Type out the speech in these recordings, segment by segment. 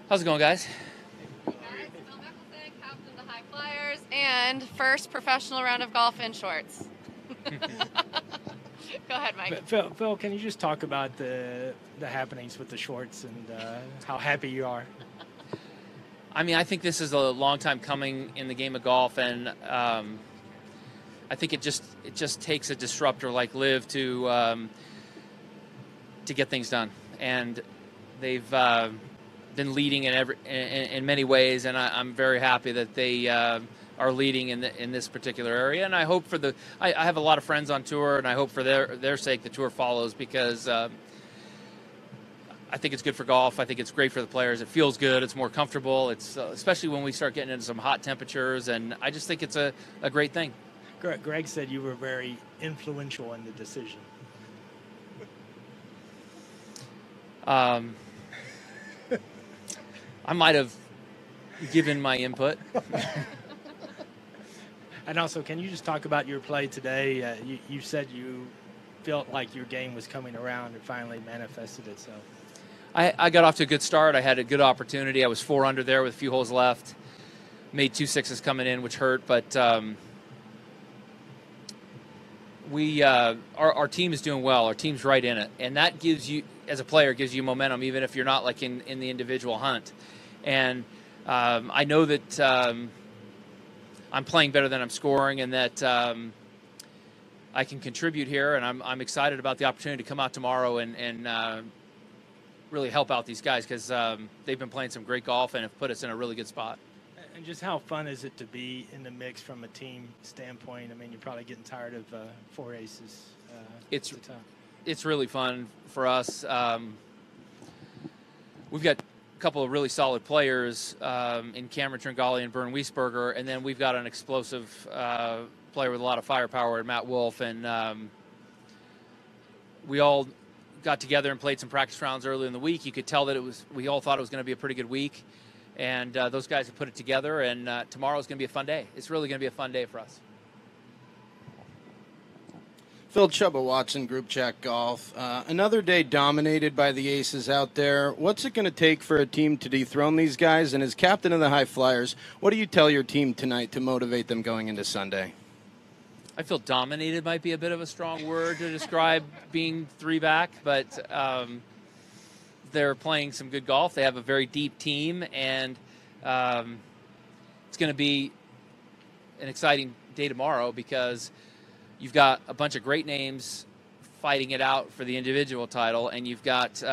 How's it going, guys? Hey guys, Phil Mickelson, captain of the High Flyers, and first professional round of golf in shorts. Go ahead, Mike. Phil, can you just talk about the happenings with the shorts and how happy you are? I mean, I think this is a long time coming in the game of golf, and I think it just takes a disruptor like LIV to get things done, and they've been leading in many ways, and I'm very happy that they are leading in this particular area. And I hope I have a lot of friends on tour, and I hope for their sake the tour follows, because I think it's good for golf. I think it's great for the players. It feels good. It's more comfortable. It's especially when we start getting into some hot temperatures, and I just think it's a great thing. Greg said you were very influential in the decision. I might have given my input. And also, can you just talk about your play today? You said you felt like your game was coming around and finally manifested itself. I got off to a good start. I had a good opportunity. I was 4 under there with a few holes left. Made 2 sixes coming in, which hurt, but our team is doing well. Our team's right in it, and that gives you, as a player, gives you momentum, even if you're not like in the individual hunt. And I know that I'm playing better than I'm scoring, and that I can contribute here, and I'm excited about the opportunity to come out tomorrow and really help out these guys, because they've been playing some great golf and have put us in a really good spot. And just how fun is it to be in the mix from a team standpoint? I mean, you're probably getting tired of 4 aces. It's really fun for us. We've got a couple of really solid players in Cameron Tringali and Vern Wiesberger, and then we've got an explosive player with a lot of firepower in Matt Wolf, and we all got together and played some practice rounds earlier in the week. You could tell that we all thought it was going to be a pretty good week, and those guys have put it together, and tomorrow's going to be a fun day. It's really going to be a fun day for us. Phil, Chubba Watson, Group Chat Golf. Another day dominated by the aces out there. What's it going to take for a team to dethrone these guys? And as captain of the High Flyers, what do you tell your team tonight to motivate them going into Sunday? I feel dominated might be a bit of a strong word to describe being 3 back, but they're playing some good golf. They have a very deep team, and it's going to be an exciting day tomorrow, because you've got a bunch of great names fighting it out for the individual title, and you've got 3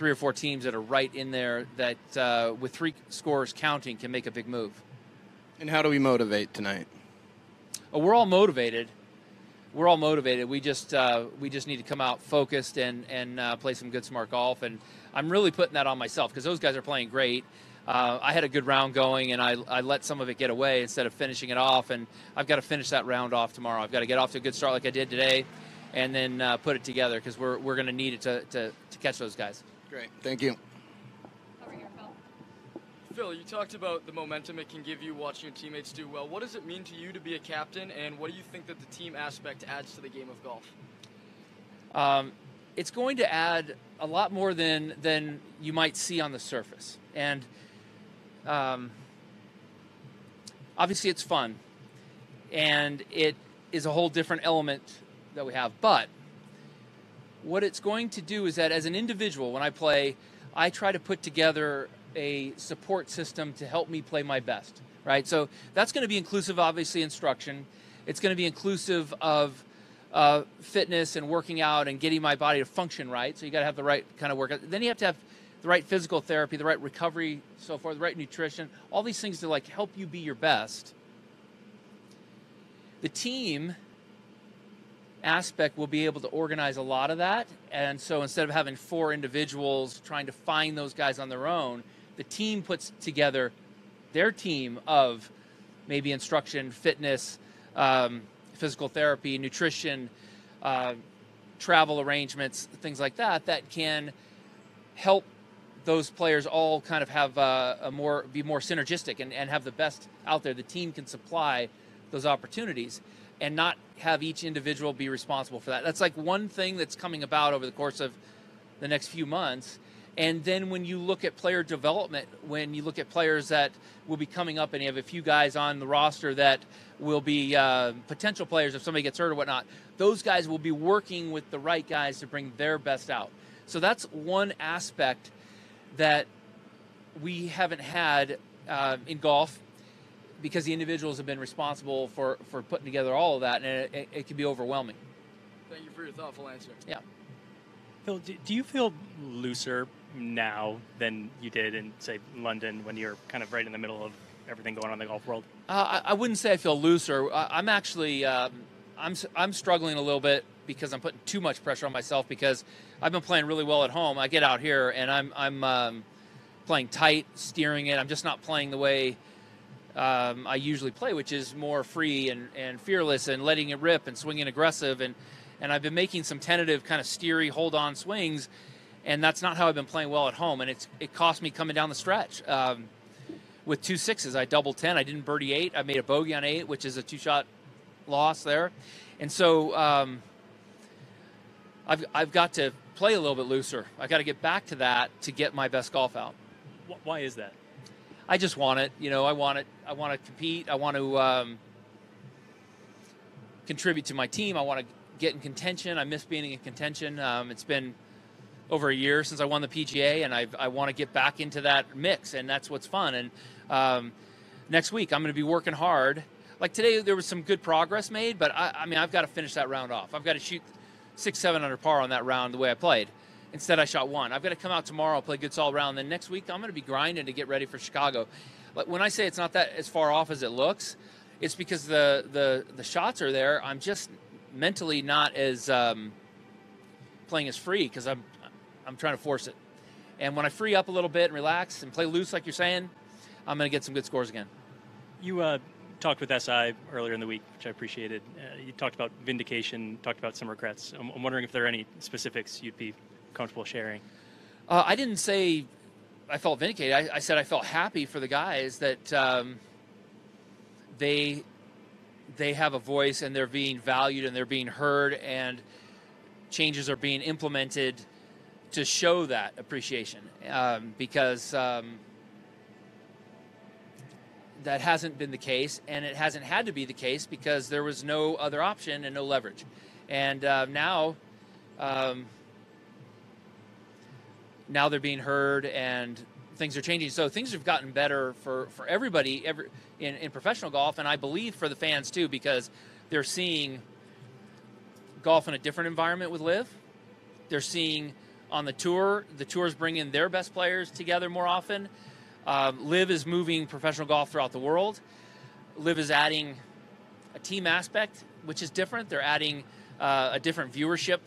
or 4 teams that are right in there that, with 3 scores counting, can make a big move. And how do we motivate tonight? Oh, we're all motivated. We're all motivated. We just need to come out focused and play some good, smart golf. And I'm really putting that on myself, because those guys are playing great. I had a good round going, and I let some of it get away instead of finishing it off, and I've got to finish that round off tomorrow. I've got to get off to a good start like I did today, and then put it together, because we're going to need it to catch those guys. Great. Thank you. Over here, Phil. Phil, you talked about the momentum it can give you watching your teammates do well. What does it mean to you to be a captain, and what do you think that the team aspect adds to the game of golf? It's going to add a lot more than you might see on the surface. And obviously it's fun, and it is a whole different element that we have. But what it's going to do is that as an individual, when I play, I try to put together a support system to help me play my best, right? So that's going to be inclusive, obviously, instruction. It's going to be inclusive of fitness and working out and getting my body to function right. So you got to have the right kind of workout. Then you have to have the right physical therapy, the right recovery, so forth, the right nutrition, all these things to like help you be your best. The team aspect will be able to organize a lot of that. And so instead of having 4 individuals trying to find those guys on their own, the team puts together their team of maybe instruction, fitness, physical therapy, nutrition, travel arrangements, things like that, that can help those players all kind of have be more synergistic and have the best out there. The team can supply those opportunities and not have each individual be responsible for that. That's like one thing that's coming about over the course of the next few months. And then when you look at player development, when you look at players that will be coming up, and you have a few guys on the roster that will be potential players if somebody gets hurt or whatnot, those guys will be working with the right guys to bring their best out. So that's one aspect that we haven't had in golf, because the individuals have been responsible for putting together all of that, and it can be overwhelming. Thank you for your thoughtful answer. Yeah. Phil, do you feel looser now than you did in, say, London, when you're kind of right in the middle of everything going on in the golf world? I wouldn't say I feel looser. I'm actually I'm struggling a little bit because I'm putting too much pressure on myself, because I've been playing really well at home. I get out here and I'm playing tight, steering it. I'm just not playing the way I usually play, which is more free and fearless and letting it rip and swinging aggressive. And I've been making some tentative kind of steery, hold-on swings, and that's not how I've been playing well at home. And it cost me coming down the stretch. With 2 6s, I doubled 10. I didn't birdie 8. I made a bogey on 8, which is a 2-shot loss there. And so I've got to play a little bit looser. I got to get back to that to get my best golf out. Why is that? I just want it. I want it. I want to compete. I want to contribute to my team. I want to get in contention. I miss being in contention. It's been over a year since I won the PGA, and I want to get back into that mix, and that's what's fun. And next week I'm going to be working hard. Like today, there was some good progress made, but I mean, I've got to finish that round off. I've got to shoot 6-7 under par on that round the way I played. Instead, I shot 1. I've got to come out tomorrow, play a good solid round. Then next week, I'm going to be grinding to get ready for Chicago. But when I say it's not that as far off as it looks, it's because the shots are there. I'm just mentally not as playing as free, because I'm trying to force it. And when I free up a little bit and relax and play loose, like you're saying, I'm going to get some good scores again. You talked with SI earlier in the week, which I appreciated. You talked about vindication, talked about some regrets. I'm wondering if there are any specifics you'd be comfortable sharing. I didn't say I felt vindicated. I said I felt happy for the guys that they have a voice, and they're being valued, and they're being heard, and changes are being implemented to show that appreciation, because that hasn't been the case, and it hasn't had to be the case because there was no other option and no leverage. And now they're being heard, and things are changing. So things have gotten better for everybody in professional golf, and I believe for the fans too, because they're seeing golf in a different environment with LIV. They're seeing on the tour's bringing their best players together more often. LIV is moving professional golf throughout the world. LIV is adding a team aspect, which is different. They're adding a different viewership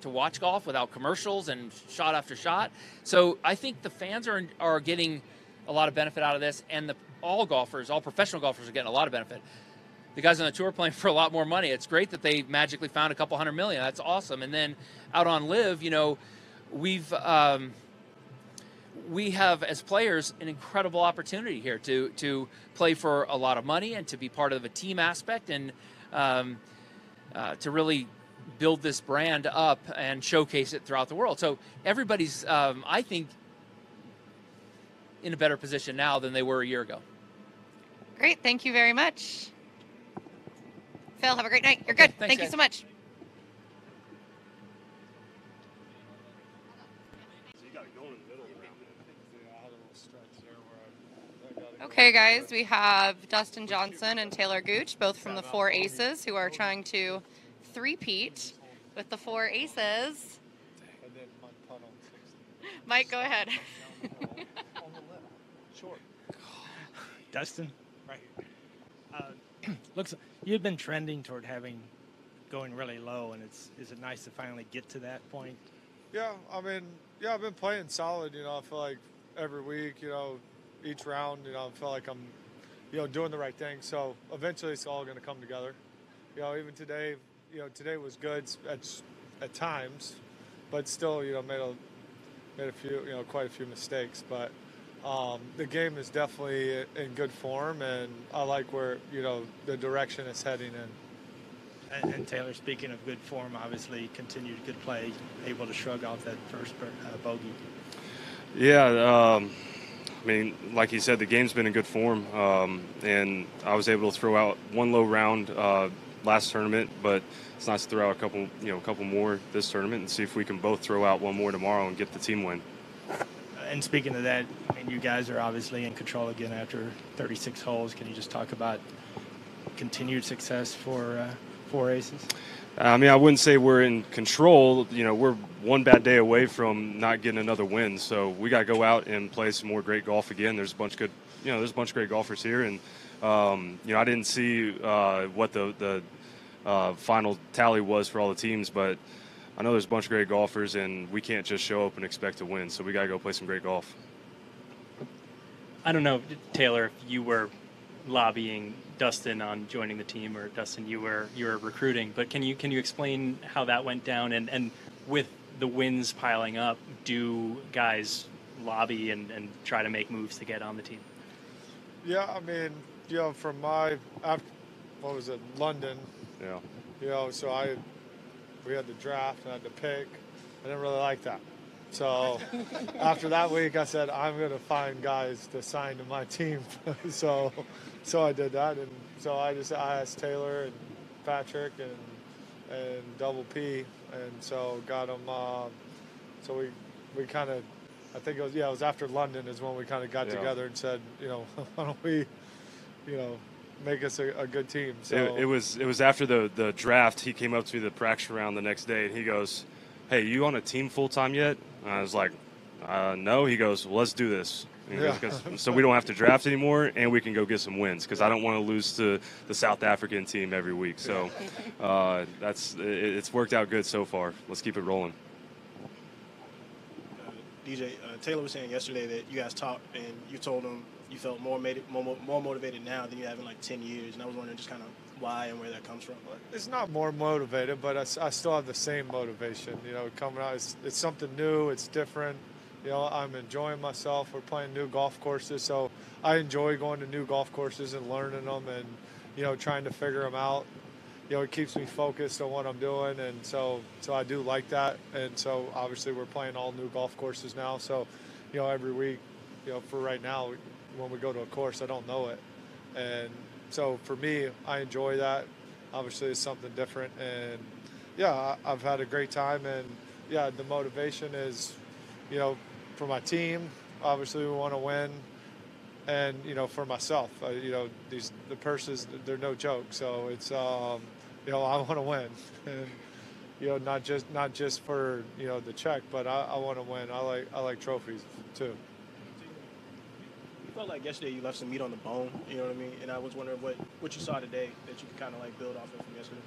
to watch golf without commercials and shot after shot. So I think the fans are getting a lot of benefit out of this, and all professional golfers are getting a lot of benefit. The guys on the tour are playing for a lot more money. It's great that they magically found a couple $100 million. That's awesome. And then out on LIV, we have, as players, an incredible opportunity here to play for a lot of money and to be part of a team aspect, and to really build this brand up and showcase it throughout the world. So everybody's, I think, in a better position now than they were a year ago. Great. Thank you very much. Phil, have a great night. You're good. Okay, thanks, Thank you guys. so much. Okay, guys, we have Dustin Johnson and Talor Gooch, both from the Four Aces, who are trying to three-peat with the Four Aces. Mike, go ahead. Dustin, right here. Looks, you've been trending toward going really low, and is it nice to finally get to that point? Yeah, I mean, I've been playing solid. I feel like every week, each round, I feel like I'm, doing the right thing. So eventually, it's all going to come together. Even today, today was good at times, but still, made a few, quite a few mistakes. But the game is definitely in good form, and I like where, the direction it's heading in. And Talor, speaking of good form, obviously continued good play, able to shrug off that first bogey. Yeah, I mean, like you said, the game's been in good form, and I was able to throw out one low round last tournament, but it's nice to throw out a couple more this tournament and see if we can both throw out one more tomorrow and get the team win. And speaking of that, I mean, you guys are obviously in control again after 36 holes. Can you just talk about continued success for Four Aces? I mean, I wouldn't say we're in control. You know, we're one bad day away from not getting another win. So we got to go out and play some more great golf again. There's a bunch of great golfers here, and I didn't see what the final tally was for all the teams, but I know there's a bunch of great golfers, and we can't just show up and expect to win. So we got to go play some great golf. I don't know, Talor, if you were lobbying Dustin on joining the team, or Dustin, you were recruiting, but can you explain how that went down, and with the wins piling up, do guys lobby and try to make moves to get on the team? Yeah, I mean, from London. Yeah. So we had the draft and I had to pick. I didn't really like that. So after that week, I said, I'm going to find guys to sign to my team. So I did that. And so I asked Talor and Patrick and Double P. And so got them. So we kind of, I think it was after London is when we kind of got together and said, why don't we, make us a good team. So it was after the draft. He came up to me the practice round the next day, and he goes, "Hey, you on a team full time yet?" And I was like, "No." He goes, "Well, let's do this." So we don't have to draft anymore, and we can go get some wins, because I don't want to lose to the South African team every week. So it's worked out good so far. Let's keep it rolling. DJ, Talor was saying yesterday that you guys talked and you told him you felt more motivated now than you have in like 10 years. And I was wondering just kind of why and where that comes from. It's not more motivated, but I still have the same motivation. Coming out, it's something new. It's different. I'm enjoying myself. We're playing new golf courses, so I enjoy going to new golf courses and learning them and, trying to figure them out. It keeps me focused on what I'm doing, and so I do like that. And so obviously we're playing all new golf courses now. So, every week, for right now, when we go to a course, I don't know it. And so for me, I enjoy that. Obviously it's something different, and I've had a great time. And the motivation is, for my team, obviously we want to win. And, for myself, the purses, they're no joke. So it's, I want to win, and, not just for, the check, but I want to win. I like trophies too. You felt like yesterday you left some meat on the bone, you know what I mean? And I was wondering what you saw today that you could kind of like build off of from yesterday.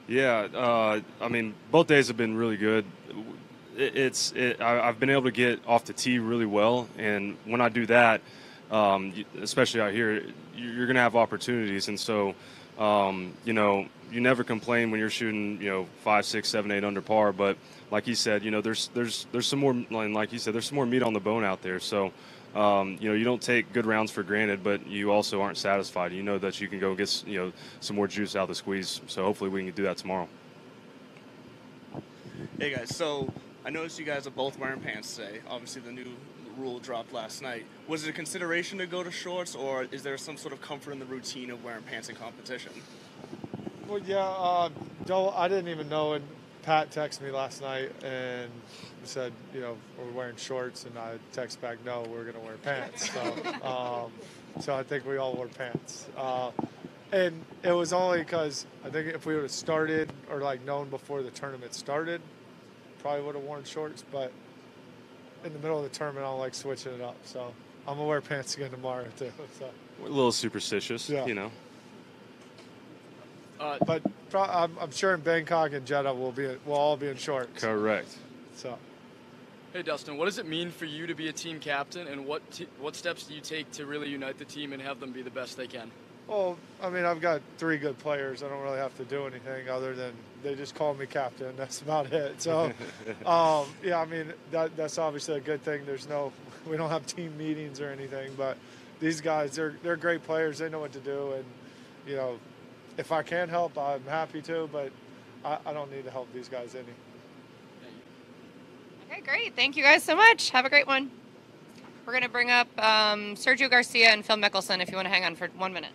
Yeah, I mean, both days have been really good. I've been able to get off the tee really well, and when I do that, especially out here, you're going to have opportunities. And so, you never complain when you're shooting, 5, 6, 7, 8 under par. But like you said, there's some more, like you said, there's some more meat on the bone out there. So, you don't take good rounds for granted, but you also aren't satisfied. You know that you can go get, some more juice out of the squeeze. So hopefully we can do that tomorrow. Hey guys, so I noticed you guys are both wearing pants today. Obviously the new rule dropped last night. Was it a consideration to go to shorts, or is there some sort of comfort in the routine of wearing pants in competition? Well, I didn't even know, and Pat texted me last night and said, we're wearing shorts, and I text back, no, we're going to wear pants. So I think we all wore pants. And it was only because I think if we would have started or known before the tournament started, probably would have worn shorts. But in the middle of the tournament, I don't like switching it up. So I'm going to wear pants again tomorrow, too. So. We're a little superstitious, But I'm sure in Bangkok and Jeddah we'll all be in shorts. Correct. So. Hey Dustin, what does it mean for you to be a team captain, and what steps do you take to really unite the team and have them be the best they can? Well, I mean, I've got 3 good players. I don't really have to do anything other than they just call me captain. That's about it. So, I mean, that's obviously a good thing. We don't have team meetings or anything, but these guys, they're great players. They know what to do, and if I can help, I'm happy to, but I don't need to help these guys any. Okay, great. Thank you guys so much. Have a great one. We're going to bring up Sergio Garcia and Phil Mickelson if you want to hang on for 1 minute.